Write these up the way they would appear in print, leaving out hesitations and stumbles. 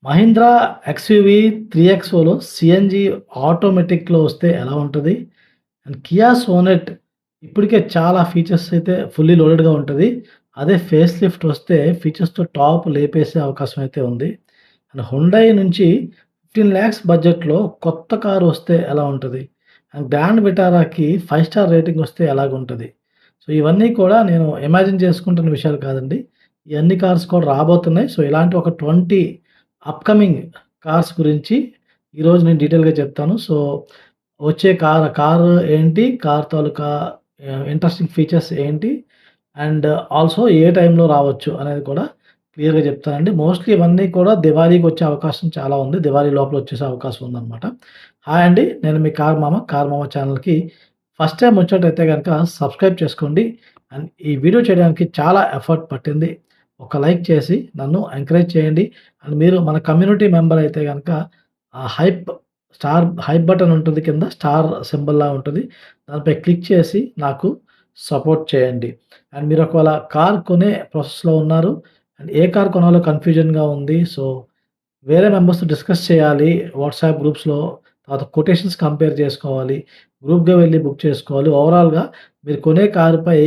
Mahindra XUV 3XOలో CNG ఆటోమేటిక్‌లో వస్తే ఎలా ఉంటది? అండ్ కియా సోనెట్ ఇప్పటికే చాలా ఫీచర్స్ అయితే ఫుల్లీ లోడెడ్‌గా ఉంటది. అదే ఫేస్ లిఫ్ట్ వస్తే ఫీచర్స్‌తో టాప్ లేపేసే అవకాశం అయితే ఉంది. అండ్ హుండై నుంచి 15,00,000 బడ్జెట్‌లో కొత్త కార్ వస్తే ఎలా ఉంటది? అండ్ గ్రాండ్ విటారాకి 5 స్టార్ రేటింగ్ వస్తే ఎలాగుంటది? సో, ఇవన్నీ కూడా నేను ఇమాజిన్ చేసుకుంటున్న విషయాలు కాదండి. ఈ అన్ని కార్స్ కూడా రాబోతున్నాయి. సో, ఇలాంటి ఒక 20 అప్‌కమింగ్ కార్స్ గురించి ఈరోజు నేను డీటెయిల్‌గా చెప్తాను. సో, వచ్చే కారు ఏంటి? కార్ తాలూకా ఇంట్రెస్టింగ్ ఫీచర్స్ ఏంటి? అండ్ ఆల్సో ఏ టైంలో రావచ్చు అనేది కూడా క్లియర్‌గా చెప్తానండి. మోస్ట్‌లీ ఇవన్నీ కూడా దివాళీకి వచ్చే అవకాశం చాలా ఉంది. దివాళీ లోపల వచ్చేసే అవకాశం ఉందనమాట. హాయ్ అండి. నేను మీ కార్ మామ. కార్ మామ ఛానల్‌కి ఫస్ట్ టైమ్ వచ్చినట్టయితే గనక సబ్స్క్రైబ్ చేసుకోండి. అండ్ ఈ వీడియో చేయడానికి చాలా ఎఫర్ట్ పట్టింది. ఒక లైక్ చేసి నన్ను ఎంకరేజ్ చేయండి. అండ్ మీరు మన కమ్యూనిటీ మెంబర్ అయితే గనక ఆ హైప్ బటన్ ఉంటుంది కింద స్టార్ సింబల్‌లా ఉంటది. దానిపై క్లిక్ చేసి నాకు సపోర్ట్ చేయండి. అండ్ మీరు ఒకవేళ కార్ కొనే ప్రాసెస్‌లో ఉన్నారు. అండ్ ఏ కార్ కొనాలో కన్‌ఫ్యూజన్‌గా ఉంది. సో, వేరే మెంబర్స్‌తో డిస్కస్ చేయాలి. వాట్సాప్ గ్రూప్స్‌లో. తర్వాత కొటేషన్స్ కంపేర్ చేసుకోవాలి. గ్రూప్‌గా వెళ్లి బుక్ చేసుకోవాలి. ఓవరాల్‌గా మీరు కొనే కారుపై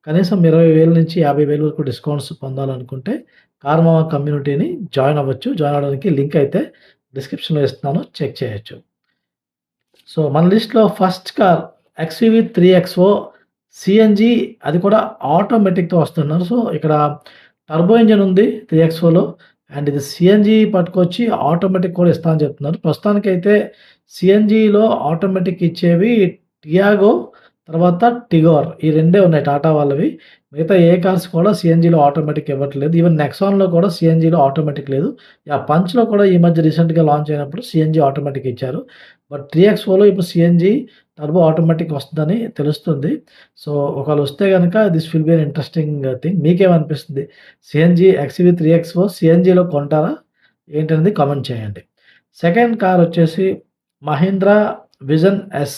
కనీసం 20,000 నుంచి 50,000 వరకు డిస్కౌంట్స్ పొందాలనుకుంటే కార్మామ కమ్యూనిటీని జాయిన్ అవ్వచ్చు. జాయిన్ అవ్వడానికి లింక్ అయితే డిస్క్రిప్షన్‌లో ఇస్తున్నాను. చెక్ చేయొచ్చు. సో, మన లిస్ట్‌లో first car XUV 3XO CNG అది కూడా ఆటోమేటిక్‌తో వస్తున్నారు. సో, ఇక్కడ టర్బో ఇంజిన్ ఉంది 3XOలో అండ్ ఇది సీఎన్‌జీ పట్టుకొచ్చి ఆటోమేటిక్ కూడా ఇస్తా అని చెప్తున్నారు. ప్రస్తుతానికైతే సీఎన్‌జీలో ఆటోమేటిక్ ఇచ్చేవి టియాగో, తర్వాత టిగోర్ ఈ రెండే ఉన్నాయి టాటా వాళ్ళవి. మిగతా ఏ కార్స్ కూడా సీఎన్‌జీలో ఆటోమేటిక్ ఇవ్వట్లేదు. ఈవెన్ నెక్సాన్‌లో కూడా సీఎన్‌జీలో ఆటోమేటిక్ లేదు. పంచ్‌లో కూడా ఈ మధ్య రీసెంట్‌గా లాంచ్ అయినప్పుడు సీఎన్‌జీ ఆటోమేటిక్ ఇచ్చారు. బట్ 3XOలో ఇప్పుడు సీఎన్‌జీ టర్బో ఆటోమేటిక్ వస్తదని తెలుస్తుంది. సో, ఒకవేళ వస్తే గనక this will be an interesting thing. మీకేమనిపిస్తుంది? సీఎన్‌జీ ఎక్స్‌యూవీ 3XO సీఎన్‌జీలో కొంటారా? ఏంటనేది కామెంట్ చేయండి. సెకండ్ కార్ వచ్చేసి Mahindra Vision S.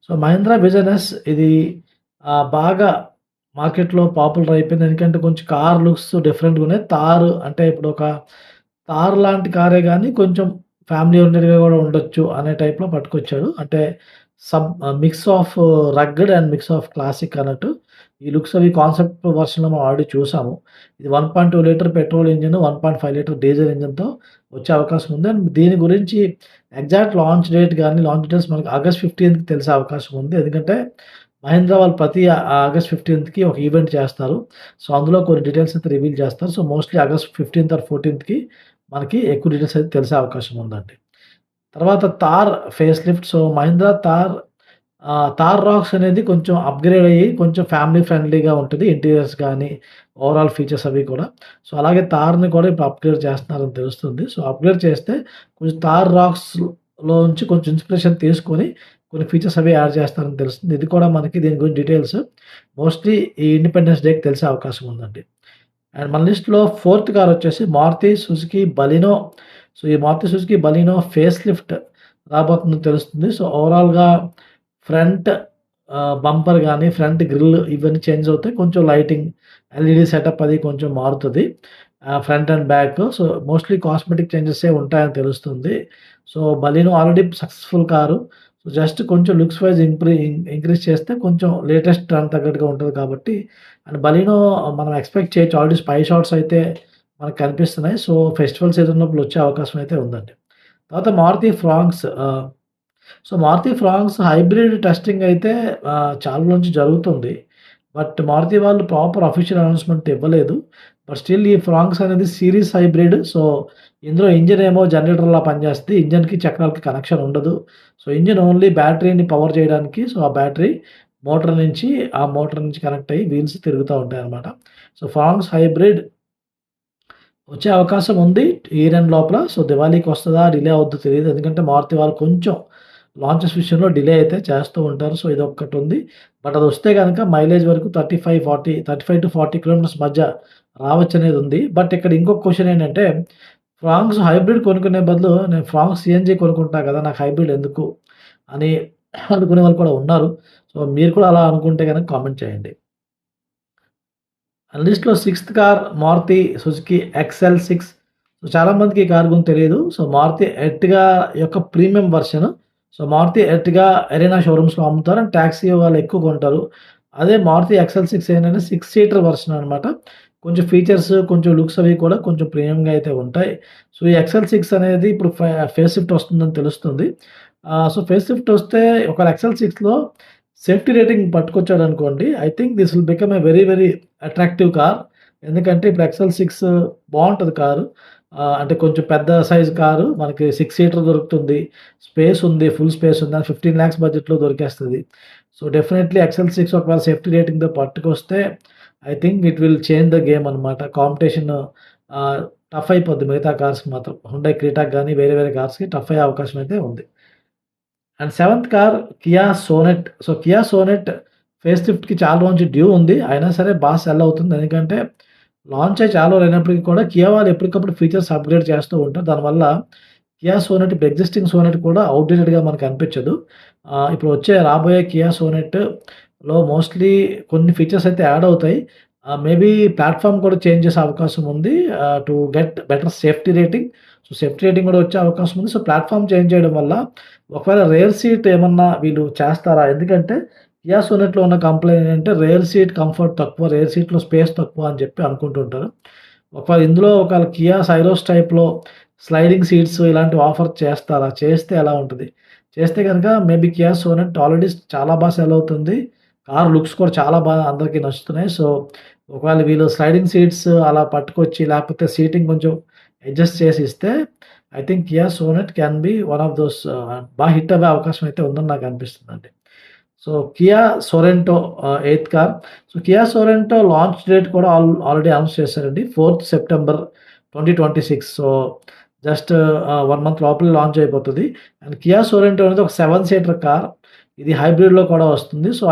So, Mahindra Vision S ఇది బాగా మార్కెట్‌లో పాపులర్ అయిపోయింది. ఎందుకంటే కొంచెం కార్ లుక్స్ డిఫరెంట్‌గా ఉన్నాయి. అంటే ఇప్పుడు ఒక తార్ లాంటి కారే గానీ కొంచెం ఫ్యామిలీ ఓరియెంటెడ్‌గా గూడా ఉండొచ్చు అనే టైప్‌లో పట్టుకొచ్చాడు. అంటే mix of rugged and mix of classic అన్నట్టు. ఈ లుక్స్ అవి కాన్సెప్ట్ వెర్షన్‌లో మనం ఆల్రెడీ చూసాము. ఇది 1.2 litre petrol engine, 1.5 litre diesel ఇంజిన్‌తో వచ్చే అవకాశం ఉంది. అండ్ దీని గురించి ఎగ్జాక్ట్ లాంచ్ డేట్ గాని, లాంచ్ డీటెయిల్స్ మనకు ఆగస్ట్ 15కి తెలిసే అవకాశం ఉంది. ఎందుకంటే మహీంద్రా వాళ్ళు ప్రతి ఆగస్ట్ 15కి ఒక ఈవెంట్ చేస్తారు. సో, అందులో కొన్ని డీటెయిల్స్ అయితే రివీల్ చేస్తారు. సో, మోస్ట్‌లీ ఆగస్ట్ 15థ్ ఆర్ 14థ్‌కి మనకి ఎక్కువ డీటెయిల్స్ అయితే తెలిసే అవకాశం ఉందండి. తర్వాత Thar face lift. So, Mahindra Thar Roxx అనేది కొంచెం అప్‌గ్రేడ్ అయ్యి కొంచెం ఫ్యామిలీ ఫ్రెండ్లీగా ఉంటది. ఇంటీరియర్స్ గానీ, ఓవరాల్ ఫీచర్స్ అవి కూడా. సో, అలాగే థార్‌ని కూడా ఇప్పుడు అప్‌గ్రేడ్ చేస్తున్నారని తెలుస్తుంది. సో, అప్‌గ్రేడ్ చేస్తే కొంచెం థార్ రాక్స్‌లోంచి కొంచెం ఇన్‌స్పిరేషన్ తీసుకొని కొన్ని ఫీచర్స్ అవి యాడ్ చేస్తారని తెలుస్తుంది. ఇది కూడా మనకి దీని గురించి డీటెయిల్స్ మోస్ట్‌లీ ఈ ఇండిపెండెన్స్ డేకి తెలిసే అవకాశం ఉందండి. అండ్ మన లిస్ట్‌లో ఫోర్త్ కార్ వచ్చేసి మారుతి సుజుకి బలినో. సో, ఈ Maruti Suzuki Baleno face lift రాబోతుందని తెలుస్తుంది. సో, ఓవరాల్‌గా ఫ్రంట్ బంపర్ గాని, ఫ్రంట్ గ్రిల్ ఇవన్నీ చేంజ్ అవుతాయి. కొంచెం లైటింగ్, ఎల్ఈడీ సెటప్ అది కొంచెం మారుతది. Front and back. So, mostly cosmetic చేంజెసే ఉంటాయని తెలుస్తుంది. So, Baleno already successful car. So, just కొంచెం లుక్స్ వైస్ ఇంక్రీజ్ చేస్తే కొంచెం లేటెస్ట్ ట్రెండ్ తగ్గట్టుగా ఉంటది కాబట్టి అండ్ బలినో మనం ఎక్స్‌పెక్ట్ చేయొచ్చు. ఆల్రెడీ స్పై షాట్స్ అయితే మనకు కనిపిస్తున్నాయి. సో, ఫెస్టివల్ సీజన్ లోపల వచ్చే అవకాశం అయితే ఉందండి. తర్వాత Maruti Fronx. Maruti Fronx hybrid testing అయితే చాలా రోజుల నుంచి జరుగుతుంది. బట్ మారుతి వాళ్ళు ప్రాపర్ అఫీషియల్ అనౌన్స్‌మెంట్ ఇవ్వలేదు. బట్ స్టిల్ ఈ ఫ్రాంక్స్ అనేది సీరీస్ హైబ్రిడ్. సో, ఇందులో ఇంజిన్ ఏమో జనరేటర్‌లా పనిచేస్తది. ఇంజిన్‌కి చక్రాలకి కనెక్షన్ ఉండదు. సో, ఇంజిన్ ఓన్లీ బ్యాటరీని పవర్ చేయడానికి. సో, ఆ బ్యాటరీ మోటార్ నుంచి కనెక్ట్ అయ్యి వీల్స్ తిరుగుతా ఉంటాయన్నమాట. సో, ఫ్రాంక్స్ హైబ్రిడ్ వచ్చే అవకాశం ఉంది ఇయర్ ఎండ్ లోపల. సో, దివాళీకి వస్తదా? డిలే అవుద్దో తెలీదు. ఎందుకంటే మారుతి వాళ్ళు కొంచెం లాంచెస్ విషయంలో డిలే అయితే చేస్తూ ఉంటారు. సో, ఇదొక్కటుంది. బట్ అదొస్తే గనక మైలేజ్ వరకు 35-40 కిలోమీటర్స్ మధ్య రావచ్చనేది ఉంది. బట్ ఇక్కడ ఇంకొక క్వెషన్ ఏంటంటే, ఫ్రాంక్స్ హైబ్రిడ్ కొనుక్కునే బదులు నేను ఫ్రాంక్స్ సీఎన్‌జీ కొనుక్కుంటా కదా! నాకు హైబ్రిడ్ ఎందుకు అని అనుకునే వాళ్ళు కూడా ఉన్నారు. సో, మీరు కూడా అలా అనుకుంటే గనక కామెంట్ చేయండి. లిస్ట్‌లో sixth car Maruti Suzuki XL 6. So, చాలామందికి ఈ కార్ గురించి తెలీదు. సో, మారుతి ఎర్టిగా యొక్క premium version. So, Maruti Ertiga Arena షోరూమ్స్‌లో అమ్ముతారు. అండ్ టాక్సీ వాళ్ళు ఎక్కువ కొంటారు. అదే మారుతి ఎక్సెల్ 6 ఏంటంటే 6 సీటర్ వెర్షన్ అనమాట. కొంచెం ఫీచర్స్, కొంచెం లుక్స్ అవి కూడా కొంచెం ప్రీమియంగా అయితే ఉంటాయి. సో, ఈ ఎక్సెల్ 6 అనేది ఇప్పుడు ఫేస్ లిఫ్ట్ వస్తుందని తెలుస్తుంది. సో, ఫేస్ లిఫ్ట్ వస్తే ఒకవేళ ఎక్సెల్ 6లో సేఫ్టీ రేటింగ్ పట్టుకొచ్చాడనుకోండి, I think this will become a very very attractive car. ఎందుకంటే ఇప్పుడు ఎక్సెల్ 6 బావుంటది కారు. అంటే కొంచెం పెద్ద సైజ్ కారు. మనకి 6 సీటర్ దొరుకుతుంది. స్పేస్ ఉంది. ఫుల్ స్పేస్ ఉంది. అండ్ 15,00,000 బడ్జెట్‌లో దొరికేస్తది. సో, డెఫినైట్‌లీ ఎక్సెల్ 6 ఒకవేళ సేఫ్టీ రేటింగ్‌తో పట్టుకొస్తే I think it will change the game అనమాట. కాంపిటీషన్ ఆహ్, టఫ్ అయిపోద్ది మిగతా కార్స్‌కి మాత్రం. హుండై క్రెటాకి గాని వేరే వేరే కార్స్‌కి టఫ్ అయ్యే అవకాశం అయితే ఉంది. And seventh car Kia Sonet. So, Kia Sonet face లిఫ్ట్‌కి చాలా రోజు నుంచి డ్యూ ఉంది. అయినా సరే సెల్ అవుతుంది. ఎందుకంటే లాంచ్ అయ్యి చాలా రోజులైనప్పటికి కూడా కియా వాళ్ళు ఎప్పటికప్పుడు ఫీచర్స్ అప్‌గ్రేడ్ చేస్తూ ఉంటారు. దానివల్ల కియా సోనెట్ ఇప్పుడు ఎగ్జిస్టింగ్ సోనెట్ కూడా ఔట్‌డేటెడ్‌గా మనకు అనిపించదు. ఇప్పుడు రాబోయే కియా సోనెట్‌లో మోస్ట్‌లీ కొన్ని ఫీచర్స్ అయితే యాడ్ అవుతాయి. మేబీ ప్లాట్‌ఫార్మ్ కూడా చేంజ్ చేసే అవకాశం ఉంది. To get better safety rating. So, safety rating కూడా వచ్చే అవకాశం ఉంది. సో, ప్లాట్‌ఫార్మ్ చేంజ్ చేయడం వల్ల ఒకవేళ రేర్ సీట్ ఏమన్నా వీళ్ళు చేస్తారా? ఎందుకంటే కియా సోనెట్‌లో ఉన్న కంప్లెయింట్ ఏంటంటే రేర్ సీట్ కంఫర్ట్ తక్కువ, రేర్ సీట్‌లో స్పేస్ తక్కువ అని చెప్పి అనుకుంటుంటారు. ఒకవేళ కియా సైరోస్ టైప్‌లో స్లైడింగ్ సీట్స్ ఇలాంటివి ఆఫర్ చేస్తారా? చేస్తే ఎలా ఉంటది? చేస్తే గనక మేబీ కియా సోనెట్ ఆల్రెడీ చాలా సెల్ అవుతుంది. కార్ లుక్స్ కూడా చాలా అందరికి నచ్చుతున్నాయి. సో, ఒకవేళ వీళ్ళు స్లైడింగ్ సీట్స్ అలా పట్టుకొచ్చి లేకపోతే సీటింగ్ కొంచెం అడ్జస్ట్ చేసి ఇస్తే I think Kia Sonet can be one of those hit అవ్వే అవకాశం అయితే ఉందని నాకు అనిపిస్తుందండి. So, Kia సొరెంటో eighth car. So, Kia సొరెంటో launch date కూడా ఆల్రెడీ అనౌన్స్ చేశారండి. 4థ్ సెప్టెంబర్ 2026. సో, జస్ట్ 1 మంత్ లోపలే లాంచ్ అయిపోతది. అండ్ కియా సొరెంటో అనేది ఒక 7 సీటర్ కార్. ఇది హైబ్రిడ్‌లో కూడా వస్తుంది. సో,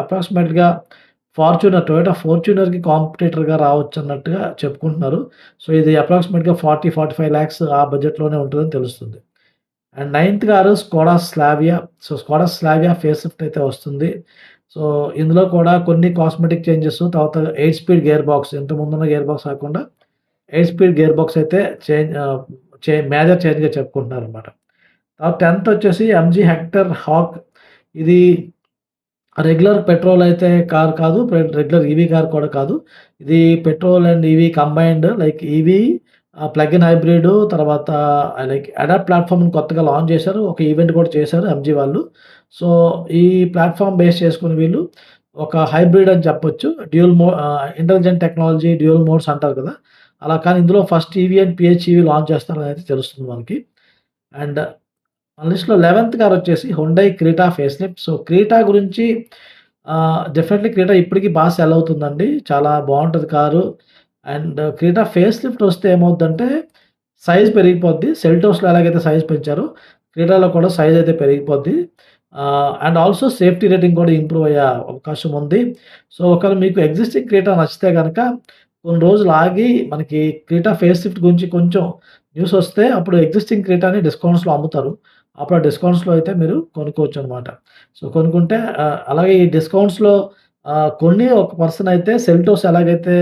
అప్రాక్సిమేట్‌గా టొయోటా ఫార్చునర్‌కి కాంపిటీటర్‌గా రావచ్చన్నట్టుగా చెప్పుకుంటున్నారు. సో, ఇది అప్రాక్సిమేట్‌గా 45 లాక్స్ ఆ బడ్జెట్‌లోనే ఉంటదని తెలుస్తుంది. And ninth car Skoda Slavia. So, Skoda Slavia face lift అయితే వస్తుంది. సో, ఇందులో కూడా కొన్ని కాస్మెటిక్ చేంజెస్, తర్వాత 8 స్పీడ్ గేర్ బాక్స్, ఇంతకుముందున్న గేర్ బాక్స్ కాకుండా 8 స్పీడ్ గేర్ బాక్స్ అయితే మేజర్ చేంజ్‌గా చెప్పుకుంటున్నారనమాట. తర్వాత 10థ్ వచ్చేసి ఎంజీ హెక్టర్ హాక్. ఇది రెగ్యులర్ పెట్రోల్ అయితే కార్ కాదు. రెగ్యులర్ ఈవీ కార్ కూడా కాదు. ఇది petrol and EV combined, like EV plug in hybrid, తర్వాత లైక్ అడాప్ట్ ప్లాట్‌ఫార్మ్‌ని కొత్తగా లాంచ్ చేశారు. ఒక ఈవెంట్ కూడా చేశారు ఎంజీ వాళ్ళు. సో, ఈ ప్లాట్‌ఫార్మ్ బేస్ చేసుకొని వీళ్ళు ఒక హైబ్రిడ్ అని చెప్పొచ్చు. ఇంటెలిజెంట్ టెక్నాలజీ, డ్యూయల్ మోడ్స్ అంటారు కదా! అలా కానీ ఇందులో ఫస్ట్ ఈవీ అండ్ పిహెచ్‌ఈవీ లాంచ్ చేస్తారని అయితే తెలుస్తుంది మనకి. అండ్ మన లిస్ట్‌లో 11థ్ కార్ వచ్చేసి Hyundai Creta face lift. So, Creta గురించి డెఫినెట్‌లీ క్రెటా ఇప్పటికి సెల్ అవుతుందండి. చాలా బావుంటది car. And Creta face lift వస్తే ఏమవుద్దంటే సైజ్ పెరిగిపోద్ది. సెల్టోస్‌లో ఎలాగైతే సైజ్ పెంచారో క్రెటాలో కూడా సైజ్ అయితే పెరిగిపోద్ది. అండ్ ఆల్సో సేఫ్టీ రేటింగ్ కూడా ఇంప్రూవ్ అయ్యే అవకాశం ఉంది. సో, ఒకవేళ మీకు ఎగ్జిస్టింగ్ క్రెటా నచ్చితే గనక కొన్ని రోజులు ఆగి మనకి క్రెటా ఫేస్ లిఫ్ట్ గురించి కొంచెం న్యూస్ వస్తే అప్పుడు ఎగ్జిస్టింగ్ క్రెటాని డిస్కౌంట్స్‌లో అమ్ముతారు. అప్పుడు ఆ డిస్కౌంట్స్‌లో అయితే మీరు కొనుక్కోవచ్చనమాట. సో, కొనుక్కుంటే అలాగే ఈ డిస్కౌంట్స్‌లో కొన్ని ఒక పర్సన్ అయితే సెల్టోస్ ఎలాగైతే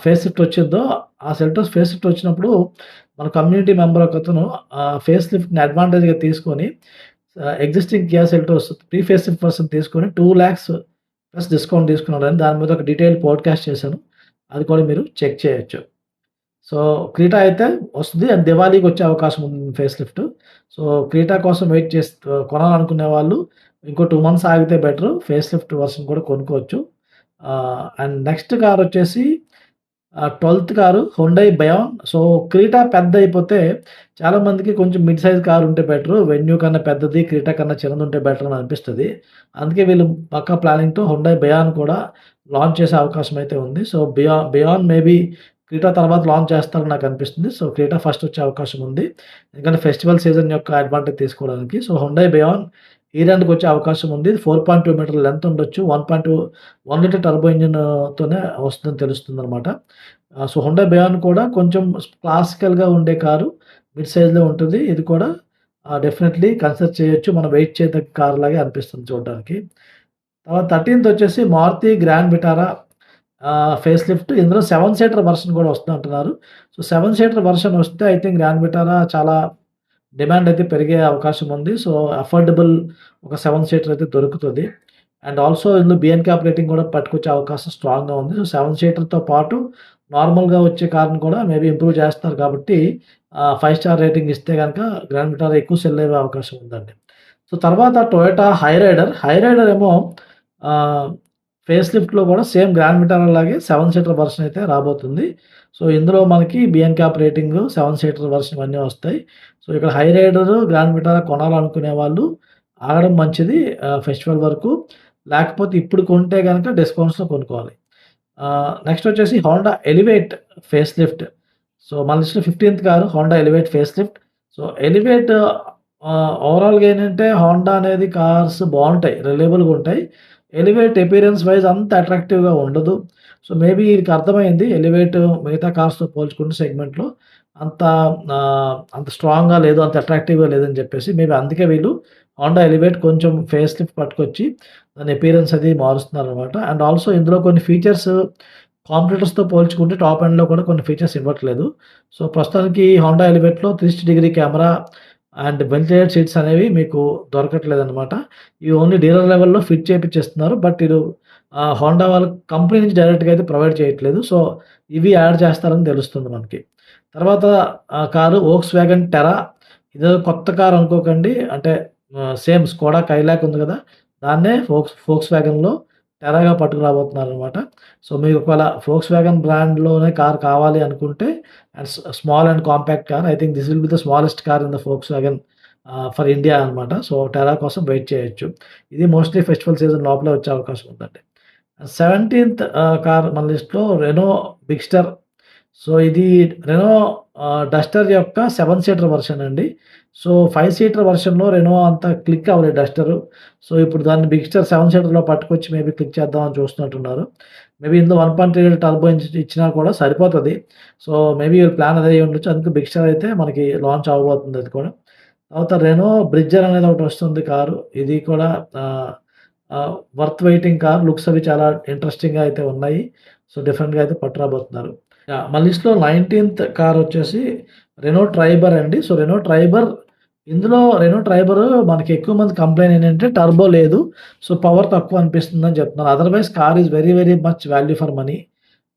ఫేస్ లిఫ్ట్ వచ్చిద్దో, ఆ సెల్టోస్ ఫేస్ లిఫ్ట్ వచ్చినప్పుడు మన కమ్యూనిటీ మెంబర్ ఒకతను ఫేస్ లిఫ్ట్‌ని అడ్వాంటేజ్‌గా తీసుకొని existing Kia Seltos pre face lift person తీసుకొని 2,00,000 ప్లస్ డిస్కౌంట్ తీసుకున్నాడని దాని మీద ఒక డీటెయిల్ పాడ్‌కాస్ట్ చేశాను. అది కూడా మీరు చెక్ చేయొచ్చు. సో, క్రెటా అయితే వస్తది. అండ్ దివాళీకి వచ్చే అవకాశం ఉంది ఫేస్ లిఫ్ట్. సో, క్రెటా కోసం వెయిట్ కొనాలనుకునే వాళ్ళు ఇంకో 2 మంత్స్ ఆగితే బెటరు. ఫేస్ లిఫ్ట్ వెర్షన్ కూడా కొనుక్కోవచ్చు. అండ్ నెక్స్ట్ కార్ వచ్చేసి 12థ్ car Hyundai Bayon. So, Creta పెద్దయిపోతే చాలామందికి కొంచెం మిడ్ సైజ్ కార్ ఉంటే బెటరు. వెన్యూ కన్నా పెద్దది, క్రెటా కన్నా చిన్నదుంటే బెటర్ అని అనిపిస్తది. అందుకే వీళ్ళు పక్కా ప్లానింగ్‌తో హుండై బయాన్ కూడా లాంచ్ చేసే అవకాశం అయితే ఉంది. సో, బియాన్ మేబీ క్రెటా తర్వాత లాంచ్ చేస్తారని నాకనిపిస్తుంది. సో, క్రెటా ఫస్ట్ వచ్చే అవకాశం ఉంది. ఎందుకంటే ఫెస్టివల్ సీజన్ యొక్క అడ్వాంటేజ్ తీసుకోవడానికి. సో, హుండై బయాన్ ఈ రెంట్‌కొచ్చే అవకాశం ఉంది. 4.2 మీటర్ల లెంత్ ఉండొచ్చు. 1 లీటర్ టర్బో ఇంజిన్‌తోనే వస్తుందని తెలుస్తుందనమాట. సో, హుండై బయాన్ కూడా కొంచెం క్లాసికల్‌గా ఉండే కారు. మిడ్ సైజ్‌లో ఉంటది. ఇది కూడా డెఫినెట్‌లీ కన్సిడర్ చేయొచ్చు. మనం వెయిట్ చేయదగ్గ కార్ లాగే అనిపిస్తుంది చూడడానికి. తర్వాత 13థ్ వచ్చేసి Maruti Grand Vitara. Facelift. ఇందులో 7 సీటర్ వెర్షన్ కూడా వస్తుందంటున్నారు. సో, 7 సీటర్ వెర్షన్ వస్తే ఐ థింక్ గ్రాండ్ విటారా చాలా డిమాండ్ అయితే పెరిగే అవకాశం ఉంది. సో, అఫోర్డబుల్ ఒక 7 సీటర్ అయితే దొరుకుతది. అండ్ ఆల్సో ఇందులో బిఎన్‌కాప్ రేటింగ్ కూడా పట్టుకొచ్చే అవకాశం స్ట్రాంగ్‌గా ఉంది. సో, 7 సీటర్‌తో పాటు నార్మల్‌గా వచ్చే కార్‌ని కూడా మేబీ ఇంప్రూవ్ చేస్తారు కాబట్టి 5 స్టార్ రేటింగ్ ఇస్తే గనక గ్రాండ్ విటారా ఎక్కువ సెల్ అయ్యే అవకాశం ఉందండి. సో, తర్వాత టొయోటా హైరైడర్. హైరైడర్ ఏమో ఆహ్, ఫేస్ లిఫ్ట్‌లో కూడా సేమ్ గ్రాండ్ విటారా లాగే 7 సీటర్ వెర్షన్ అయితే రాబోతుంది. సో, ఇందులో మనకి బిఎన్‌కాప్ రేటింగ్ 7 సీటర్ వెర్షన్ ఇవన్నీ వస్తాయి. సో, ఇక్కడ హైరైడర్, గ్రాండ్ విటారా కొనాలనుకునే వాళ్ళు ఆగడం మంచిది ఫెస్టివల్ వరకు. లేకపోతే ఇప్పుడు కొంటే గనక డిస్కౌంట్స్‌లో కొనుక్కోవాలి. నెక్స్ట్ వచ్చేసి Honda Elevate face lift. So, మన లిస్ట్‌లో 15థ్ car Honda Elevate face lift. So, Elevate ఓవరాల్‌గా ఏంటంటే హోండా అనేది కార్స్ బావుంటాయి. రిలయబుల్‌గా ఉంటాయి. ఎలివేట్ అపియరెన్స్ వైస్ అంత అట్రాక్టివ్‌గా ఉండదు. సో, మేబీ ఈడికి అర్థమైంది ఎలివేట్ మిగతా కార్స్‌తో పోల్చుకుంటే సెగ్మెంట్‌లో అంత అంత స్ట్రాంగ్‌గా లేదు, అంత అట్రాక్టివ్‌గా లేదని చెప్పేసి మేబీ అందుకే వీళ్ళు హోండా ఎలివేట్ కొంచెం ఫేస్ లిఫ్ట్ పట్టుకొచ్చి దాని అపియరెన్స్ అది మారుస్తున్నారనమాట. అండ్ ఆల్సో ఇందులో కొన్ని ఫీచర్స్ కాంపిటీటర్స్‌తో పోల్చుకుంటే టాప్ ఎండ్‌లో కూడా కొన్ని ఫీచర్స్ ఇవ్వట్లేదు. సో, ప్రస్తుతానికి హోండా ఎలివేట్‌లో 360 degree camera and ventilated seats అనేవి మీకు దొరకట్లేదనమాట. ఇవి ఓన్లీ డీలర్ లెవెల్‌లో ఫిట్ చేపిచ్చేస్తున్నారు. బట్ ఈళ్ళు హోండా వాళ్ళ కంపెనీ నుంచి డైరెక్ట్‌గా అయితే ప్రొవైడ్ చేయట్లేదు. సో, ఇవి యాడ్ చేస్తారని తెలుస్తుంది మనకి. తర్వాత కారు వోక్స్‌వ్యాగన్ టెరా. ఇదేదో కొత్త కార్ అనుకోకండి. అంటే సేమ్ స్కోడా కైలాక్ ఉంది గదా! దాన్నే ఫోక్స్‌వ్యాగన్‌లో టెరాగా పట్టుకురాబోతున్నారనమాట. సో, మీకు ఒకవేళ ఫోక్స్‌వ్యాగన్ బ్రాండ్‌లోనే కార్ కావాలి అనుకుంటే and small and compact car. I think this will be the smallest car in the Volkswagen for India అనమాట. సో, టెరా కోసం వెయిట్ చేయొచ్చు. ఇది మోస్ట్‌లీ ఫెస్టివల్ సీజన్ లోపలే వచ్చే అవకాశం ఉందండి. 17థ్ కార్ మన లిస్ట్‌లో రెనో బిగ్‌స్టర్. సో, ఇది రెనో డస్టర్ యొక్క 7 సీటర్ వెర్షన్ అండి. సో, 5 సీటర్ వెర్షన్‌లో రెనో అంత క్లిక్ అవ్వలేదు డస్టరు. సో, ఇప్పుడు దాన్ని బిగ్‌స్టర్ 7 సీటర్‌లో పట్టుకొచ్చి మేబీ క్లిక్ చేద్దామని చూస్తున్నట్టున్నారు. మేబీ ఇందులో 1.3 లీటర్ టర్బో ఇంజిన్ ఇచ్చినా కూడా సరిపోతది. సో, మేబీ వీళ్ళ ప్లాన్ అదే అయ్యుండొచ్చు. అందుకే బిగ్‌స్టర్ అయితే మనకి లాంచ్ అవ్వబోతుంది అది కూడా. తర్వాత రెనో బ్రిడ్జర్ అనేది ఒకటొస్తుంది కారు. ఇది కూడా ఆహ్, ఆహ్, వర్త్ వెయిటింగ్ కార్. లుక్స్ అవి చాలా ఇంట్రెస్టింగ్‌గా అయితే ఉన్నాయి. సో, డిఫరెంట్‌గా అయితే పట్టురాబోతున్నారు. యాహ్! మన లిస్ట్‌లో 19థ్ కార్ వచ్చేసి రెనో ట్రైబర్ అండి. సో, రెనో ట్రైబర్ ఇందులో రెనో ట్రైబర్ మనకి ఎక్కువ మంది కంప్లెయింట్ ఏంటంటే టర్బో లేదు. సో, పవర్ తక్కువ అనిపిస్తుందని చెప్తున్నారు. Otherwise car is very, very much value for money.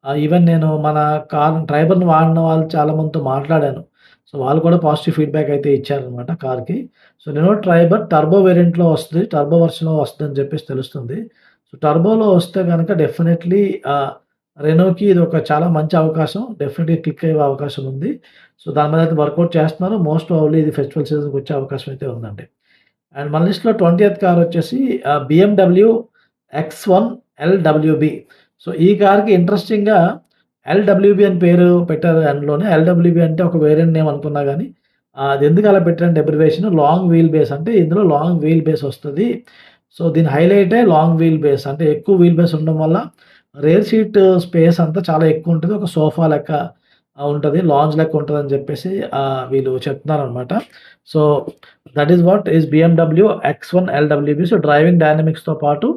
Even నేను మన కార్ ట్రైబర్‌ని వాడిన వాళ్ళు చాలా మందితో మాట్లాడాను. సో, వాళ్ళు కూడా పాజిటివ్ ఫీడ్‌బ్యాక్ అయితే ఇచ్చారనమాట కార్‌కి. సో, రెనో ట్రైబర్ టర్బో వేరియంట్‌లో వస్తది. టర్బో వెర్షన్‌లో వస్తదని చెప్పేసి తెలుస్తుంది. సో, టర్బోలో వస్తే గనక డెఫినైట్‌లీ రెనోకి ఇదొక చాలా మంచి అవకాశం. డెఫినెట్‌గా క్లిక్ అయ్యే అవకాశం ఉంది. సో, దాని మీద అయితే వర్కౌట్ చేస్తున్నారు. మోస్ట్ ప్రాబబ్లీ ఇది ఫెస్టివల్ సీజన్‌కి వచ్చే అవకాశం అయితే ఉందండి. అండ్ మన లిస్ట్‌లో 20థ్ కార్ వచ్చేసి బీఎండబ్ల్యూ ఎక్స్1 ఎల్‌డబ్ల్యూబీ. సో, ఈ కార్‌కి ఇంట్రెస్టింగ్‌గా ఎల్‌డబ్ల్యూబీ అని పేరు పెట్టారు ఎండ్‌లోనే. ఎల్‌డబ్ల్యూబీ అంటే ఒక వేరియంట్ నేమ్ అనుకున్నా గానీ అది ఎందుకు అలా పెట్టారంటే అబ్రివియేషన్ లాంగ్ వీల్ బేస్ అంటే ఇందులో లాంగ్ వీల్ బేస్ వస్తది. సో, దీని హైలైటే లాంగ్ వీల్ బేస్. అంటే ఎక్కువ వీల్ బేస్ ఉండడం వల్ల రేర్ సీట్ స్పేస్ అంతా చాలా ఎక్కువుంటది. ఒక సోఫా లెక్క ఉంటది. లాంజ్ లెక్క ఉంటదని జెప్పేసి వీళ్ళు చెప్తున్నారనమాట. So, that is what is BMW X one LWB. So, driving డైనమిక్స్‌తో పాటు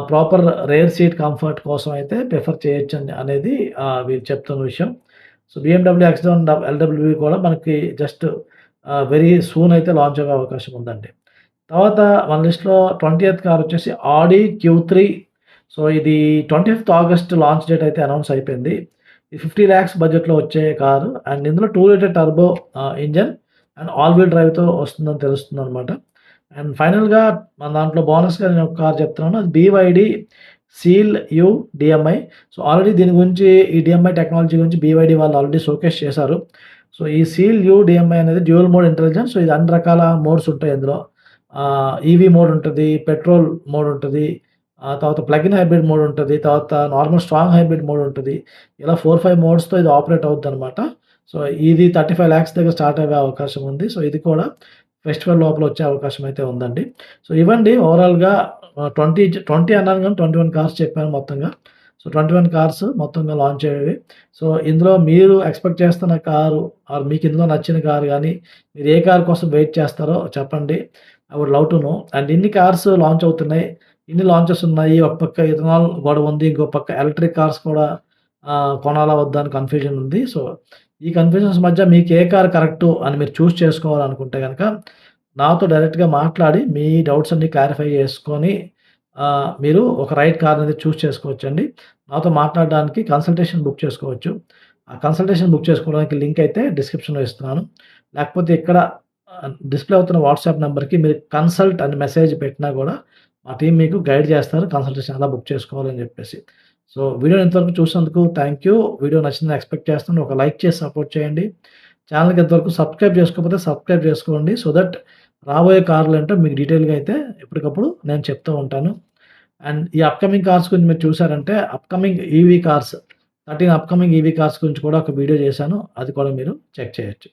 ప్రాపర్ రేర్ సీట్ కంఫర్ట్ కోసం అయితే ప్రిఫర్ చేయొచ్చని అనేది వీళ్ళు చెప్తున్న విషయం. సో, బీఎండబ్ల్యూ ఎక్స్1 ఎల్‌డబ్ల్యూబీ కూడా మనకి జస్ట్ వెరీ సూన్ అయితే లాంచ్ అయ్యే అవకాశం ఉందండి. తర్వాత మన లిస్ట్‌లో 20థ్ కార్ వచ్చేసి ఆడీ క్యూ3. సో, ఇది 25థ్ ఆగస్ట్ లాంచ్ డేట్ అయితే అనౌన్స్ అయిపోయింది. ఇది 50 లాక్స్ బడ్జెట్‌లో వచ్చే కారు. అండ్ ఇందులో 2 litre turbo engine and all wheel డ్రైవ్‌తో వస్తుందని తెలుస్తుందనమాట. అండ్ ఫైనల్‌గా మన దాంట్లో బోనస్‌గా నేను ఒక కార్ చెప్తున్నాను. అది BYD seal you DMI. So, already దీని గురించి ఈ డీఎంఐ టెక్నాలజీ గురించి బీవైడీ వాళ్ళు ఆల్రెడీ షోకేస్ చేశారు. సో, ఈ సీల్ యూ డీఎంఐ అనేది డ్యూయల్ మోడ్ ఇంటెలిజెన్స్. సో, ఇది అన్ని రకాల మోడ్స్ ఉంటాయి ఇందులో. ఈవీ మోడ్ ఉంటది, పెట్రోల్ మోడ్ ఉంటది, తర్వాత ప్లగ్ ఇన్ హైబ్రిడ్ మోడ్ ఉంటది, తర్వాత నార్మల్ స్ట్రాంగ్ హైబ్రిడ్ మోడ్ ఉంటది. ఇలా 4, 5 మోడ్స్‌తో ఇది ఆపరేట్ అవుద్దనమాట. సో, ఇది 35 లాక్స్ దగ్గర స్టార్ట్ అయ్యే అవకాశం ఉంది. సో, ఇది కూడా ఫెస్టివల్ లోపల వచ్చే అవకాశం అయితే ఉందండి. సో, ఇవండి ఓవరాల్‌గా 20 అన్నాను గానీ 21 కార్స్ చెప్పాను మొత్తంగా. సో, 21 కార్స్ మొత్తంగా లాంచ్ అయ్యేవి. సో, ఇందులో మీరు ఎక్స్‌పెక్ట్ చేస్తున్న కారు ఆర్ మీకు ఇందులో నచ్చిన కారు గానీ, మీరు ఏ కార్ కోసం వెయిట్ చేస్తారో చెప్పండి. I would love to know. And ఇన్ని కార్స్ లాంచ్ అవుతున్నాయి. ఇన్ని లాంచెస్ ఉన్నాయి. ఒక పక్క ఇథనాల్ గొడవ ఉంది. ఇంకో పక్క ఎలక్ట్రిక్ కార్స్ కూడా కొనాలా వద్దా అని కన్‌ఫ్యూజన్ ఉంది. సో, ఈ కన్‌ఫ్యూజన్స్ మధ్య మీకు ఏ కార్ కరెక్టు అని మీరు చూజ్ చేసుకోవాలనుకుంటే గనక, నాతో డైరెక్ట్‌గా మాట్లాడి మీ డౌట్స్ అన్నీ క్లారిఫై చేసుకొని మీరు ఒక రైట్ కార్ అనేది చూజ్ చేసుకోవచ్చండి. నాతో మాట్లాడడానికి కన్సల్టేషన్ బుక్ చేసుకోవచ్చు. ఆ కన్సల్టేషన్ బుక్ చేసుకోవడానికి లింక్ అయితే డిస్క్రిప్షన్‌లో ఇస్తున్నాను. లేకపోతే ఇక్కడ డిస్‌ప్లే అవుతున్న వాట్సాప్ నంబర్‌కి మీరు కన్సల్ట్ అని మెసేజ్ పెట్టినా గూడా మా టీమ్ మీకు గైడ్ చేస్తారు. కన్సల్టేషన్ ఎలా బుక్ చేసుకోవాలని జెప్పేసి. సో, వీడియోని ఇంతవరకు చూసినందుకు థాంక్ యూ. వీడియో నచ్చిందని ఎక్స్‌పెక్ట్ చేస్తున్నాను. ఒక లైక్ చేసి సపోర్ట్ చేయండి. ఛానెల్‌కి ఇంతవరకు సబ్స్క్రైబ్ చేసుకోకపోతే సబ్స్క్రైబ్ చేసుకోండి. సో దట్ రాబోయే కార్లేంటో మీకు డీటెయిల్‌గా అయితే ఎప్పటికప్పుడు నేను చెప్తూ ఉంటాను. అండ్ ఈ అప్‌కమింగ్ కార్స్ గురించి మీరు చూసారంటే upcoming EV cars 13 upcoming EV cars గురించి కూడా ఒక వీడియో చేశాను. అది కూడా మీరు చెక్ చేయొచ్చు.